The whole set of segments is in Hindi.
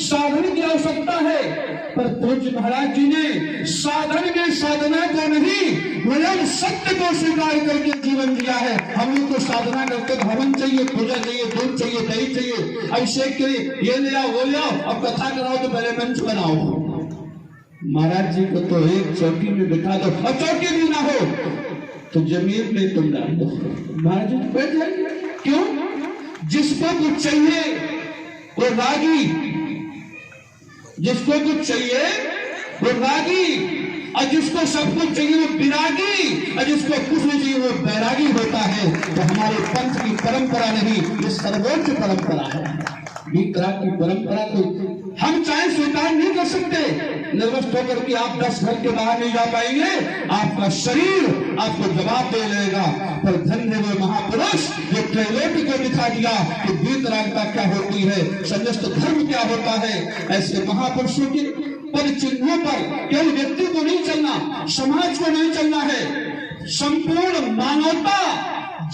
साधन की आवश्यकता है, पर पूज्य महाराज जी ने साधन में साधना को नहीं, स्वयं सत्य को स्वीकार करके जीवन जिया है। हम लोग तो साधना करते हवन चाहिए, पूजा चाहिए, दूध चाहिए, दही चाहिए, अभिषेक के लिए ये ले आओ वो ले आओ, अब कथा कराओ तो पहले मंच बनाओ। महाराज जी को तो एक चौकी में बिठा दो, और चौकी भी ना हो तो जमीन में तुम डाल दो, महाराज जी बैठ जाएंगे। क्यों? जिसको कुछ चाहिए वो रागी, जिसको कुछ चाहिए वो रागी, और जिसको सब कुछ चाहिए वो विरागी, और जिसको कुछ नहीं चाहिए वो बैरागी होता है। तो हमारे पंथ की परंपरा नहीं, ये सर्वोच्च परंपरा है। वितराग की परंपरा को हम चाहे स्वीकार नहीं कर सकते। निर्वस्त्र होकर के आप 10 घर के बाहर नहीं जा पाएंगे, आपका शरीर आपको जवाब दे लेगा। पर धन्य वो महापुरुष जो त्रैलोक्य को दिखा दिया कि वितरागता क्या होती है, समस्त धर्म क्या होता है। ऐसे महापुरुषों के पद चिन्हों पर केवल व्यक्ति को नहीं चलना, समाज को नहीं चलना है, संपूर्ण मानवता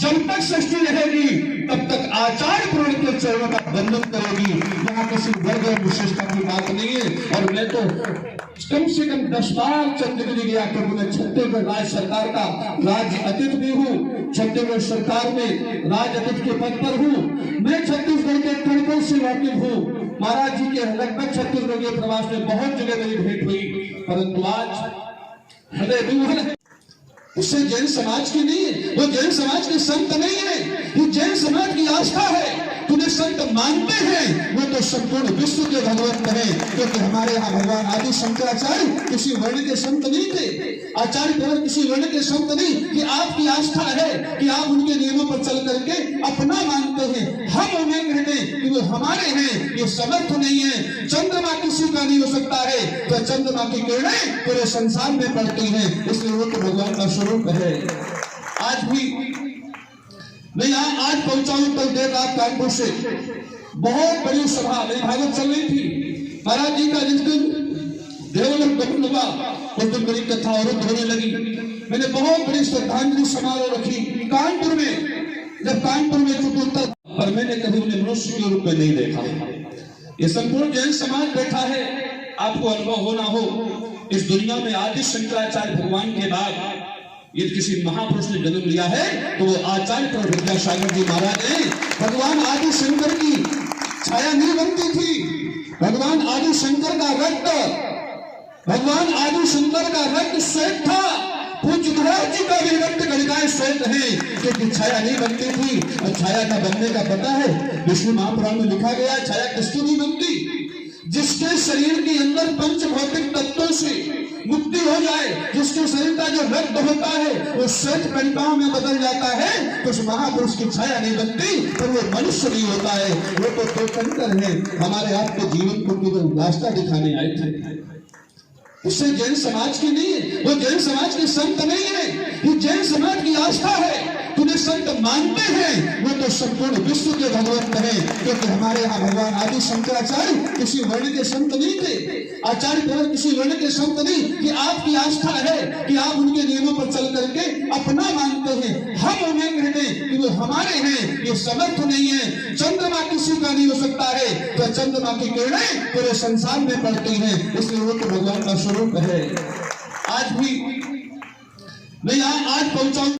जब तक सृष्टि रहेगी तब तक आचार्य पुराण के चरणों का बंधन करेगी। यहाँ किसी वर्ग और विशेषता की बात नहीं है। और मैं तो कम से कम 10 बार छत्तीसगढ़ गया, क्योंकि मैं छत्तीसगढ़ राज्य सरकार का राज्य अतिथि भी हूँ, छत्तीसगढ़ सरकार में राज्य अतिथि के पद पर हूँ। मैं छत्तीसगढ़ के तरीकों से वाकिफ हूँ। महाराज जी के लगभग छत्तीसगढ़ के प्रवास में बहुत जगह मेरी भेंट हुई, परंतु आज हृदय विवल है। उससे जैन समाज की नहीं है, वो जैन समाज के संत नहीं है, ये जैन समाज की आस्था है। तुम्हें संत मानते हैं वो तो संपूर्ण विश्व के भगवंत हैं, क्योंकि हमारे यहाँ भगवान आदि शंकराचार्य किसी वर्ण के संत नहीं थे, आचार्य पुराण किसी वर्ण के संत नहीं। कि आपकी आस्था है कि आप उनके नियमों पर चल करके अपना मानते हैं, हम उन्हें कहते हैं कि वो हमारे हैं, ये समर्थ नहीं है। चंद्रमा किसी का नहीं हो सकता है, तो चंद्रमा की किरणें पूरे संसार में पड़ती हैं, इसलिए वो तो भगवान का स्वरूप है। आज भी मैं यहाँ आज पहुंचा हूं, कल देर रात कानपुर से बहुत बड़ी सभा मेरी भागवत चल रही थी। महाराज जी का जिस दिन देवलोक गमन हुआ उस दिन मेरी कथा और होने लगी। मैंने बहुत बड़ी श्रद्धांजलि समारोह रखी कानपुर में। जब कानपुर में चतुर्थ, पर मैंने कभी उन्हें मनुष्य के रूप में नहीं देखा। ये संपूर्ण जैन समाज बैठा है, आपको अनुभव हो ना हो, इस दुनिया में आदि शंकराचार्य भगवान के बाद यदि किसी महापुरुष ने जन्म लिया है तो वो आचार्य प्रभु विद्यासागर जी महाराज हैं। भगवान आदि शंकर की छाया नहीं बनती थी, भगवान आदि शंकर का रक्त, भगवान आदि शंकर का रक्त श्वेत था। पूज्य महाराज जी का भी रक्त गणिकाएं श्वेत है, क्योंकि छाया नहीं बनती थी। और छाया का बनने का पता है, विष्णु महापुराण में लिखा गया छाया किसकी नहीं बनती, जिसके शरीर के अंदर पंच भौतिक तत्वों से मुक्ति हो जाए, जिसके शरीर का जो रक्त होता है वो श्वेत कणिकाओं में बदल जाता है, तो उस महापुरुष की छाया नहीं बनती, पर वो मनुष्य नहीं होता है। वो तो तीर्थंकर है, हमारे आपके जीवन को केवल रास्ता दिखाने आए थे। उससे जैन समाज की नहीं है, वो जैन समाज के संत नहीं है, ये जैन समाज की आस्था है। तुम्हें संत मानते हैं वो तो संपूर्ण विश्व के भगवंत हैं, क्योंकि हमारे यहाँ भगवान आदि शंकराचार्य किसी वर्ण के संत नहीं थे, आचार्य पुराण किसी वर्ण के संत नहीं। कि आपकी आस्था है कि आप उनके नियमों पर चल करके अपना मानते हैं, हम उन्हें कहते हैं कि वो हमारे हैं, ये समर्थ नहीं है। चंद्रमा किसी का नहीं हो सकता है, तो चंद्रमा की किरणें पूरे संसार में पड़ती हैं, इसलिए वो तो भगवान का स्वरूप है। आज भी मैं यहाँ आज पहुंचा हूं।